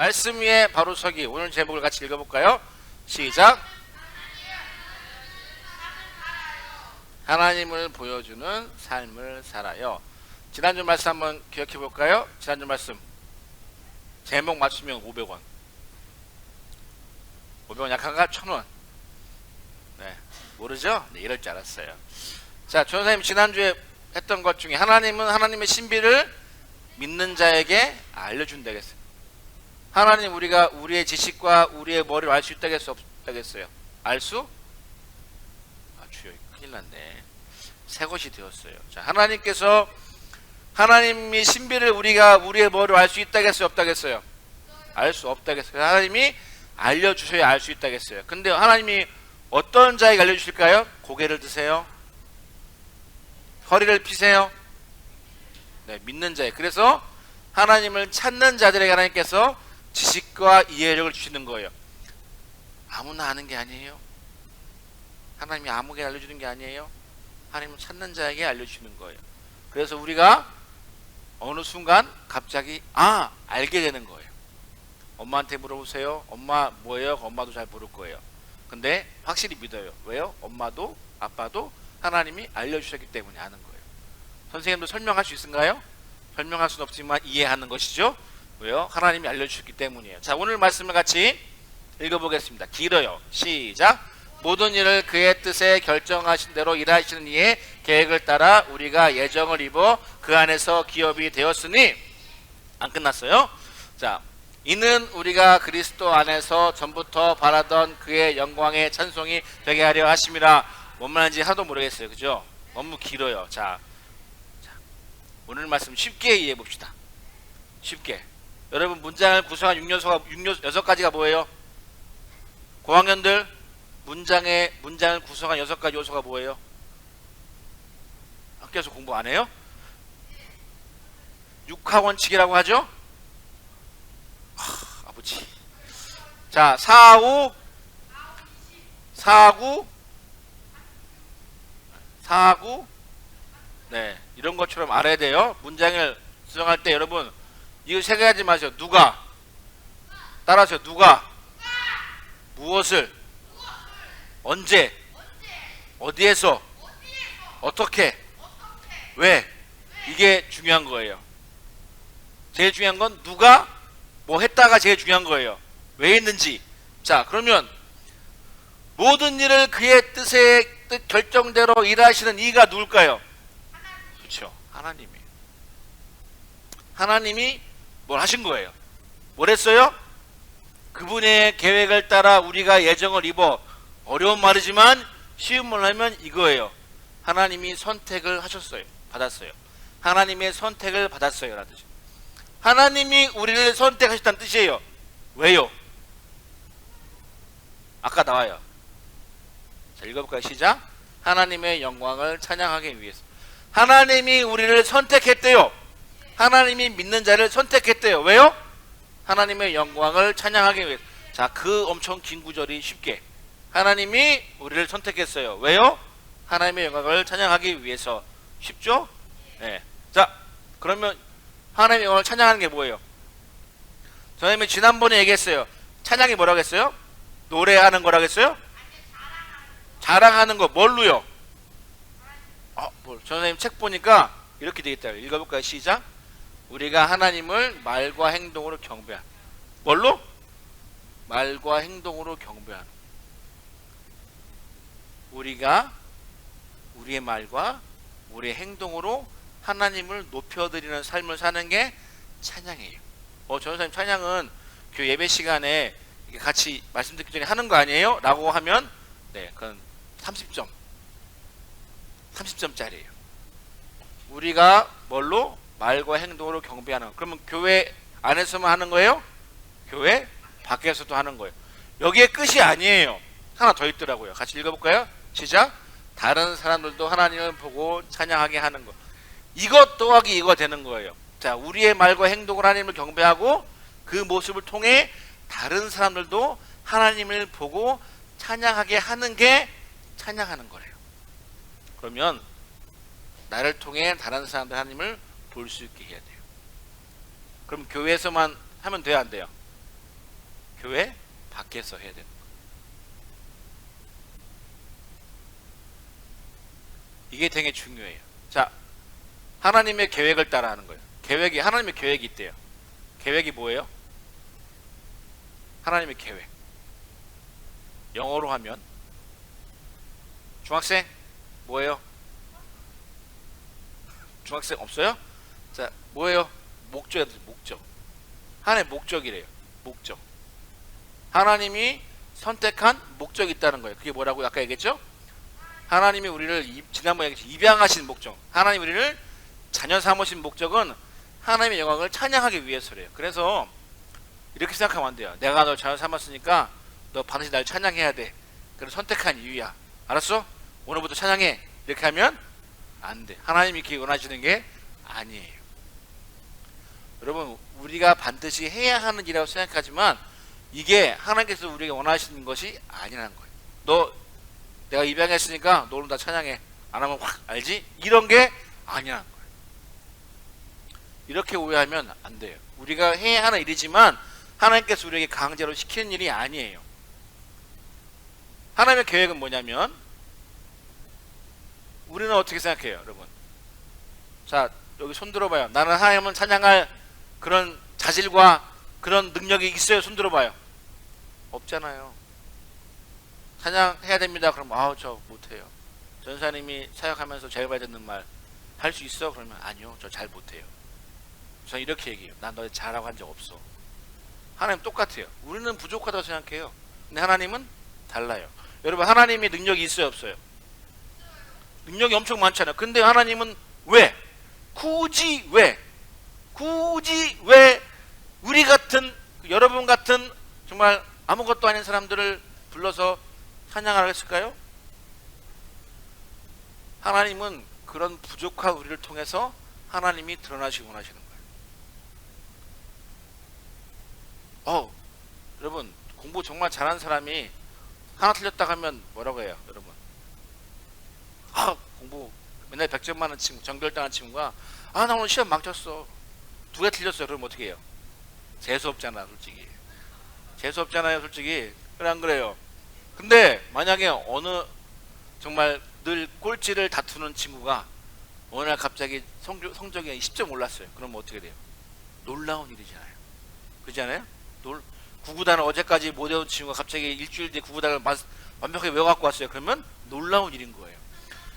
말씀 위에 바로 서기. 오늘 제목을 같이 읽어볼까요? 시작. 하나님을 보여주는 삶을 살아요. 지난주 말씀 한번 기억해 볼까요? 지난주 말씀 제목 맞추면 500원. 500원 약한가? 1000원. 네, 모르죠? 네, 이럴 줄 알았어요. 자, 조선생님 지난주에 했던 것 중에 하나님은 하나님의 신비를 믿는 자에게 알려준다겠어요. 하나님 우리가 우리의 지식과 우리의 머리를 알 수 있다겠어요? 없다겠어요? 알 수? 주여, 큰일 났네. 새 것이 되었어요. 자, 하나님께서 하나님이 신비를 우리가 우리의 머리로 알 수 있다겠어요? 없다겠어요? 알 수 없다겠어요. 하나님이 알려주셔야 알 수 있다겠어요. 근데 하나님이 어떤 자에게 알려주실까요? 고개를 드세요. 허리를 피세요. 네, 믿는 자에. 그래서 하나님을 찾는 자들에게 하나님께서 지식과 이해력을 주시는 거예요. 아무나 아는 게 아니에요. 하나님이 아무에게 알려주는 게 아니에요. 하나님을 찾는 자에게 알려주시는 거예요. 그래서 우리가 어느 순간 갑자기 알게 되는 거예요. 엄마한테 물어보세요. 엄마 뭐예요? 엄마도 잘 모를 거예요. 근데 확실히 믿어요. 왜요? 엄마도 아빠도 하나님이 알려주셨기 때문에 아는 거예요. 선생님도 설명할 수 있을까요? 설명할 수는 없지만 이해하는 것이죠. 왜요? 하나님이 알려주셨기 때문이에요. 자, 오늘 말씀을 같이 읽어보겠습니다. 길어요. 시작. 모든 일을 그의 뜻에 결정하신 대로 일하시는 이의 계획을 따라 우리가 예정을 입어 그 안에서 기업이 되었으니. 안 끝났어요. 자, 이는 우리가 그리스도 안에서 전부터 바라던 그의 영광의 찬송이 되게 하려 하심이라. 뭔 말인지 하나도 모르겠어요. 그죠? 너무 길어요. 자, 오늘 말씀 쉽게 이해해 봅시다. 쉽게. 여러분, 문장을 구성한 6가지가 뭐예요? 고학년들, 문장을 구성한 6가지 요소가 뭐예요? 학교에서 공부 안 해요? 육하원칙이라고 하죠? 아버지. 자, 사구, 네, 이런 것처럼 알아야 돼요. 문장을 구성할 때 여러분 이거 생각하지 마세요. 누가 따라서 누가 무엇을 언제 어디에서 어떻게 왜, 이게 중요한 거예요. 제일 중요한 건 누가 뭐 했다가 제일 중요한 거예요. 왜 했는지. 자, 그러면 모든 일을 그의 뜻 결정대로 일하시는 이가 누굴까요? 그렇죠, 하나님이 뭘 하신 거예요? 뭘 했어요? 그분의 계획을 따라 우리가 예정을 입어. 어려운 말이지만 쉬운 말로 하면 이거예요. 하나님이 선택을 하셨어요. 받았어요. 하나님의 선택을 받았어요 라는 뜻이에요. 하나님이 우리를 선택하셨다는 뜻이에요. 왜요? 아까 나와요. 자, 읽어볼까요? 시작. 하나님의 영광을 찬양하기 위해서. 하나님이 우리를 선택했대요. 하나님이 믿는 자를 선택했대요. 왜요? 하나님의 영광을 찬양하기 위해서. 자, 그 엄청 긴 구절이 쉽게. 하나님이 우리를 선택했어요. 왜요? 하나님의 영광을 찬양하기 위해서. 쉽죠? 네. 자, 그러면 하나님의 영광을 찬양하는 게 뭐예요? 선생님이 지난번에 얘기했어요. 찬양이 뭐라고 했어요? 노래하는 거라고 했어요? 자랑하는 거. 뭘로요? 선생님 책 보니까 이렇게 되어 있다. 읽어볼까요? 시작. 우리가 하나님을 말과 행동으로 경배하는. 뭘로? 말과 행동으로 경배하는. 우리가 우리의 말과 우리의 행동으로 하나님을 높여드리는 삶을 사는 게 찬양이에요. 전도사님, 찬양은 교회 예배 시간에 같이 말씀 듣기 전에 하는 거 아니에요? 라고 하면 네, 그건 30점짜리예요. 우리가 뭘로? 말과 행동으로 경배하는 거. 그러면 교회 안에서만 하는 거예요? 교회 밖에서도 하는 거예요. 여기에 끝이 아니에요. 하나 더 있더라고요. 같이 읽어볼까요? 시작. 다른 사람들도 하나님을 보고 찬양하게 하는 거. 이것 더하기 이거 되는 거예요. 자, 우리의 말과 행동으로 하나님을 경배하고 그 모습을 통해 다른 사람들도 하나님을 보고 찬양하게 하는 게 찬양하는 거래요. 그러면 나를 통해 다른 사람들 하나님을 볼 수 있게 해야 돼요. 그럼 교회에서만 하면 돼요, 안 돼요? 교회 밖에서 해야 되는 거예요. 이게 되게 중요해요. 자, 하나님의 계획을 따라하는 거예요. 하나님의 계획이 있대요. 계획이 뭐예요? 하나님의 계획. 영어로 하면 중학생 뭐예요? 중학생 없어요? 자, 뭐예요? 목적. 하나님의 목적이래요. 목적. 하나님이 선택한 목적이 있다는 거예요. 그게 뭐라고 아까 얘기했죠? 하나님이 우리를 지난번에 얘기했죠. 입양하신 목적. 하나님 우리를 자녀 삼으신 목적은 하나님의 영광을 찬양하기 위해서래요. 그래서 이렇게 생각하면 안 돼요. 내가 너 자녀 삼았으니까 너 반드시 날 찬양해야 돼. 그래서 선택한 이유야. 알았어? 오늘부터 찬양해. 이렇게 하면 안 돼. 하나님이 이렇게 원하시는 게 아니에요. 여러분, 우리가 반드시 해야 하는 일이라고 생각하지만 이게 하나님께서 우리에게 원하시는 것이 아니라는 거예요. 내가 입양했으니까 너 오늘 다 찬양해. 안 하면 확 알지? 이런 게 아니라는 거예요. 이렇게 오해하면 안 돼요. 우리가 해야 하는 일이지만 하나님께서 우리에게 강제로 시키는 일이 아니에요. 하나님의 계획은 뭐냐면, 우리는 어떻게 생각해요, 여러분? 자, 여기 손 들어봐요. 나는 하나님을 찬양할 그런 자질과 그런 능력이 있어요. 손 들어봐요. 없잖아요. 찬양해야 됩니다. 그럼 저 못해요. 전사님이 사역하면서 제일 많이 듣는 말 할 수 있어? 그러면 아니요, 저 잘 못해요. 저는 이렇게 얘기해요. 난 너 잘하고 한 적 없어. 하나님 똑같아요. 우리는 부족하다고 생각해요. 근데 하나님은 달라요. 여러분, 하나님이 능력이 있어요, 없어요? 능력이 엄청 많잖아요. 근데 하나님은 왜? 굳이 왜 우리 같은, 여러분 같은 정말 아무것도 아닌 사람들을 불러서 찬양하라고 했을까요? 하나님은 그런 부족한 우리를 통해서 하나님이 드러나시고 원하시는 거예요. 여러분, 공부 정말 잘하는 사람이 하나 틀렸다 하면 뭐라고 해요, 여러분? 공부 맨날 100점 많은 친구, 정결당한 친구가 나 오늘 시험 망쳤어. 2개 틀렸어요. 그럼 어떻게 해요? 재수 없잖아, 솔직히. 재수 없잖아요, 솔직히. 그래, 안 그래요? 근데 만약에 어느 정말 늘 꼴찌를 다투는 친구가 어느 날 갑자기 성적이 10점 올랐어요. 그럼 어떻게 돼요? 놀라운 일이잖아요. 그렇지 않아요? 구구단을 어제까지 못 외운 친구가 갑자기 일주일 뒤에 구구단을 완벽하게 외워갖고 왔어요. 그러면 놀라운 일인 거예요.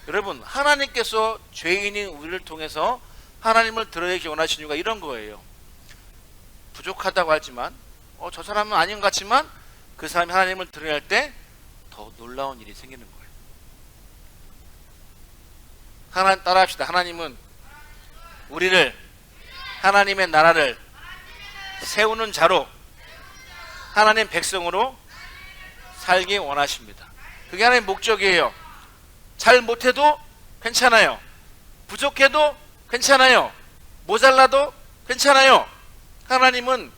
여러분, 하나님께서 죄인인 우리를 통해서 하나님을 드러내기 원하시는 이유가 이런 거예요. 부족하다고 하지만 저 사람은 아닌 것 같지만 그 사람이 하나님을 드러낼 때 더 놀라운 일이 생기는 거예요. 하나님 따라합시다. 하나님은 우리를 하나님의 나라를 세우는 자로 하나님 백성으로 살기 원하십니다. 그게 하나님의 목적이에요. 잘 못해도 괜찮아요. 부족해도 괜찮아요. 모자라도 괜찮아요. 하나님은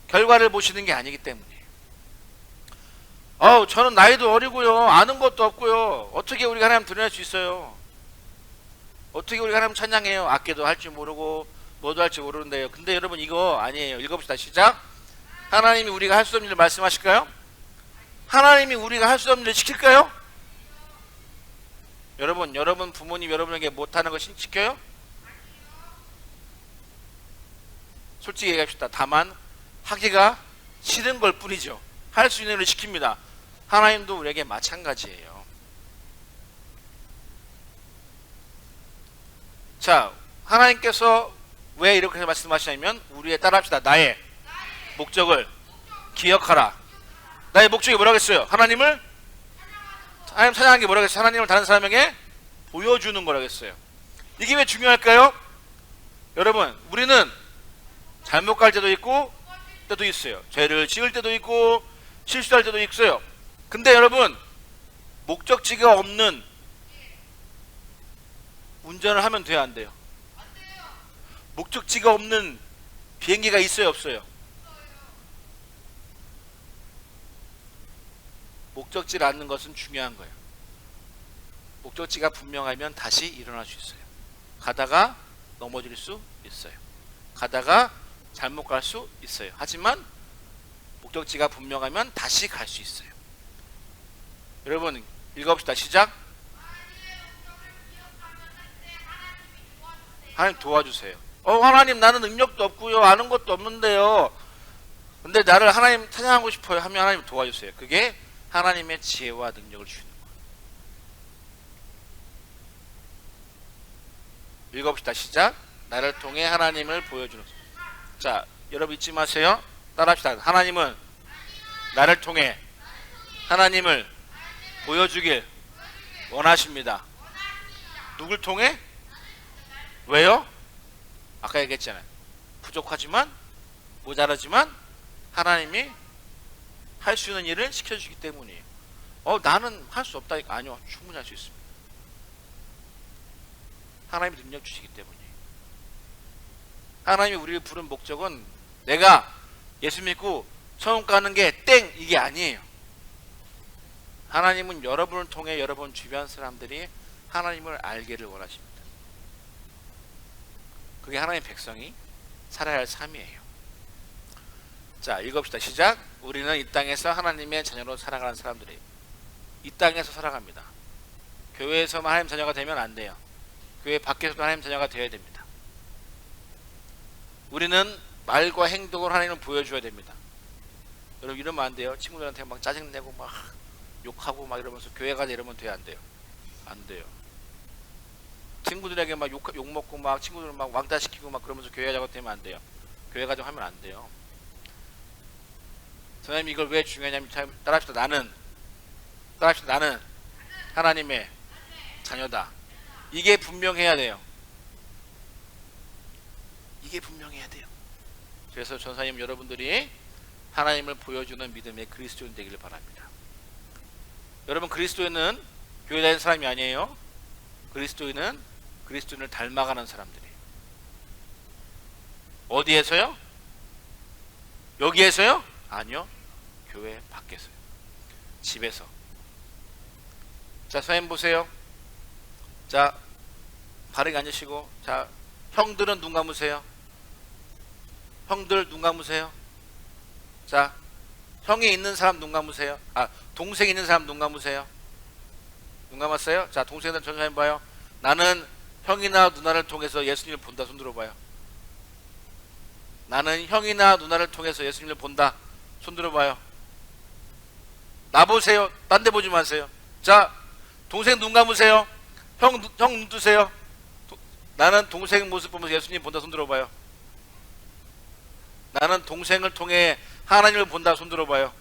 결과를 보시는 게 아니기 때문이에요. 저는 나이도 어리고요. 아는 것도 없고요. 어떻게 우리가 하나님 드러낼 수 있어요? 어떻게 우리가 하나님 찬양해요? 악기도 할 줄 모르고 뭐도 할 줄 모르는데요. 근데 여러분, 이거 아니에요. 읽어봅시다. 시작. 하나님이 우리가 할 수 없는 일을 말씀하실까요? 하나님이 우리가 할 수 없는 일을 시킬까요? 여러분 부모님 여러분에게 못하는 거 시켜요? 솔직히 얘기합시다. 다만 하기가 싫은 걸 뿐이죠. 할 수 있는 일을 시킵니다. 하나님도 우리에게 마찬가지예요. 자, 하나님께서 왜 이렇게 말씀하시냐면, 우리의 따라합시다. 나의 목적을 기억하라. 나의 목적이 뭐라고 했어요? 하나님 찬양하는 게 뭐라고 했어요? 하나님을 다른 사람에게 보여주는 거라고 했어요. 이게 왜 중요할까요? 여러분, 우리는 잘못 갈 때도 있고 때도 있어요. 죄를 지을 때도 있고 실수할 때도 있어요. 근데 여러분, 목적지가 없는 운전을 하면 돼요, 안 돼요? 목적지가 없는 비행기가 있어요, 없어요? 목적지를 않는 것은 중요한 거예요. 목적지가 분명하면 다시 일어날 수 있어요. 가다가 넘어질 수 있어요. 가다가 잘못 갈 수 있어요. 하지만 목적지가 분명하면 다시 갈 수 있어요. 여러분 읽어봅시다. 시작. 하나님 도와주세요. 하나님 나는 능력도 없고요. 아는 것도 없는데요. 근데 나를 하나님 찬양하고 싶어요 하면 하나님 도와주세요. 그게 하나님의 지혜와 능력을 주시는 거예요. 읽어봅시다. 시작. 나를 통해 하나님을 보여주는. 자, 여러분 잊지 마세요. 따라합시다. 하나님은 나를 통해 하나님을 보여주길 원하십니다. 누굴 통해? 왜요? 아까 얘기했잖아요. 부족하지만 모자라지만 하나님이 할 수 있는 일을 시켜주기 때문이에요. 나는 할 수 없다니까. 아니요, 충분히 할 수 있습니다. 하나님이 능력 주시기 때문이에요. 하나님이 우리를 부른 목적은 내가 예수 믿고 처음 가는 게 땡 이게 아니에요. 하나님은 여러분을 통해 여러분 주변 사람들이 하나님을 알기를 원하십니다. 그게 하나님의 백성이 살아야 할 삶이에요. 자, 읽읍시다. 시작. 우리는 이 땅에서 하나님의 자녀로 살아가는 사람들이에요. 이 땅에서 살아갑니다. 교회에서만 하나님 자녀가 되면 안 돼요. 교회 밖에서도 하나님 자녀가 되어야 됩니다. 우리는 말과 행동으로 하나님을 보여줘야 됩니다. 여러분 이러면 안 돼요. 친구들한테 막 짜증내고 막 욕하고 막 이러면서 교회 가자 이러면 돼요, 안 돼요? 안 돼요. 친구들에게 막 욕먹고 막 친구들 막 왕따시키고 막 그러면서 교회 가자고 되면 안 돼요. 교회 가자고 하면 안 돼요. 선생님 이걸 왜 중요하냐면 따라합시다. 나는 하나님의 자녀다. 이게 분명해야 돼요. 이게 분명해야 돼요. 그래서 전사님 여러분들이 하나님을 보여주는 믿음의 그리스도인 되기를 바랍니다. 여러분 그리스도인은 교회 다니는 사람이 아니에요. 그리스도인은 그리스도인을 닮아가는 사람들이에요. 어디에서요? 여기에서요? 아니요. 교회 밖에서요. 집에서. 자, 선생님 보세요. 자, 바르게 앉으시고. 자, 형들은 눈 감으세요. 형들 눈 감으세요. 자, 형이 있는 사람 눈 감으세요. 동생 있는 사람 눈 감으세요. 눈 감았어요? 자, 동생들 전사님 봐요. 나는 형이나 누나를 통해서 예수님을 본다. 손 들어봐요. 나는 형이나 누나를 통해서 예수님을 본다. 손 들어봐요. 나 보세요. 딴 데 보지 마세요. 자, 동생 눈 감으세요. 형 눈 뜨세요. 나는 동생 모습 보면서 예수님 본다. 손 들어봐요. 나는 동생을 통해 하나님을 본다. 손 들어봐요.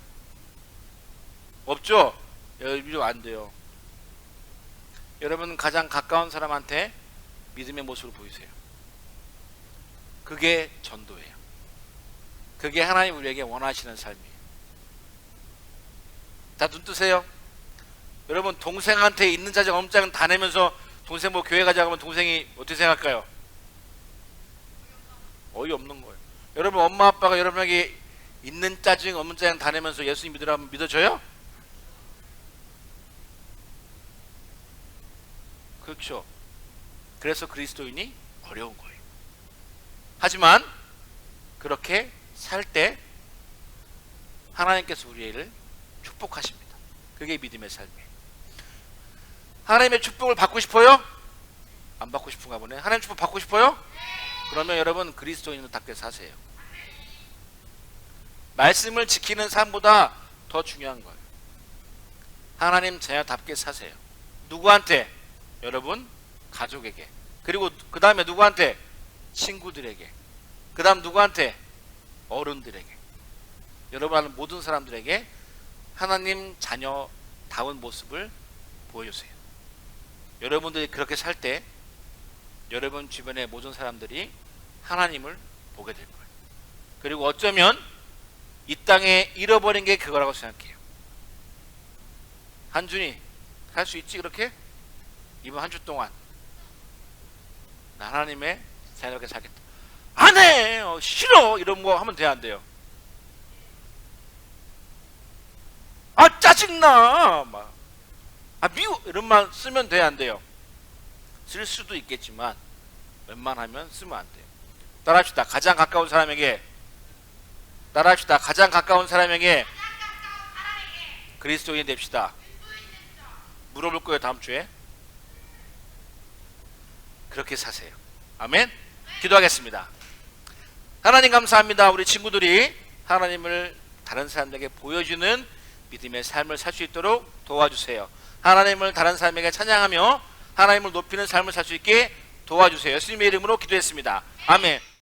없죠? 이거 안 돼요. 여러분 가장 가까운 사람한테 믿음의 모습을 보이세요. 그게 전도예요. 그게 하나님 우리에게 원하시는 삶이에요. 다 눈 뜨세요. 여러분 동생한테 있는 짜증 없는 짜증 다 내면서 동생 뭐 교회 가자고 하면 동생이 어떻게 생각할까요? 어이없는 거예요. 여러분 엄마 아빠가 여러분에게 있는 짜증 없는 짜증 다 내면서 예수님 믿으라면 믿어져요? 그렇죠. 그래서 그리스도인이 어려운 거예요. 하지만 그렇게 살 때 하나님께서 우리를 축복하십니다. 그게 믿음의 삶이에요. 하나님의 축복을 받고 싶어요? 안 받고 싶은가 보네. 하나님 축복 받고 싶어요? 그러면 여러분 그리스도인답게 사세요. 말씀을 지키는 삶보다 더 중요한 거예요. 하나님 자녀답게 사세요. 누구한테? 여러분 가족에게. 그리고 그 다음에 누구한테? 친구들에게. 그 다음 누구한테? 어른들에게. 여러분 아는 모든 사람들에게 하나님 자녀다운 모습을 보여주세요. 여러분들이 그렇게 살 때 여러분 주변의 모든 사람들이 하나님을 보게 될 거예요. 그리고 어쩌면 이 땅에 잃어버린 게 그거라고 생각해요. 한준이 할 수 있지 그렇게? 이번 한 주 동안 나 하나님의 자녀답게 살겠다. 안 해! 싫어! 이런 거 하면 돼 안 돼요? 짜증나! 막. 미워! 이런 말 쓰면 돼 안 돼요? 쓸 수도 있겠지만 웬만하면 쓰면 안 돼요. 따라합시다. 가장 가까운 사람에게 따라합시다. 가장 가까운 사람에게 그리스도인이 됩시다. 물어볼 거예요, 다음 주에. 그렇게 사세요. 아멘. 기도하겠습니다. 하나님 감사합니다. 우리 친구들이 하나님을 다른 사람들에게 보여주는 믿음의 삶을 살 수 있도록 도와주세요. 하나님을 다른 사람에게 찬양하며 하나님을 높이는 삶을 살 수 있게 도와주세요. 예수님의 이름으로 기도했습니다. 아멘.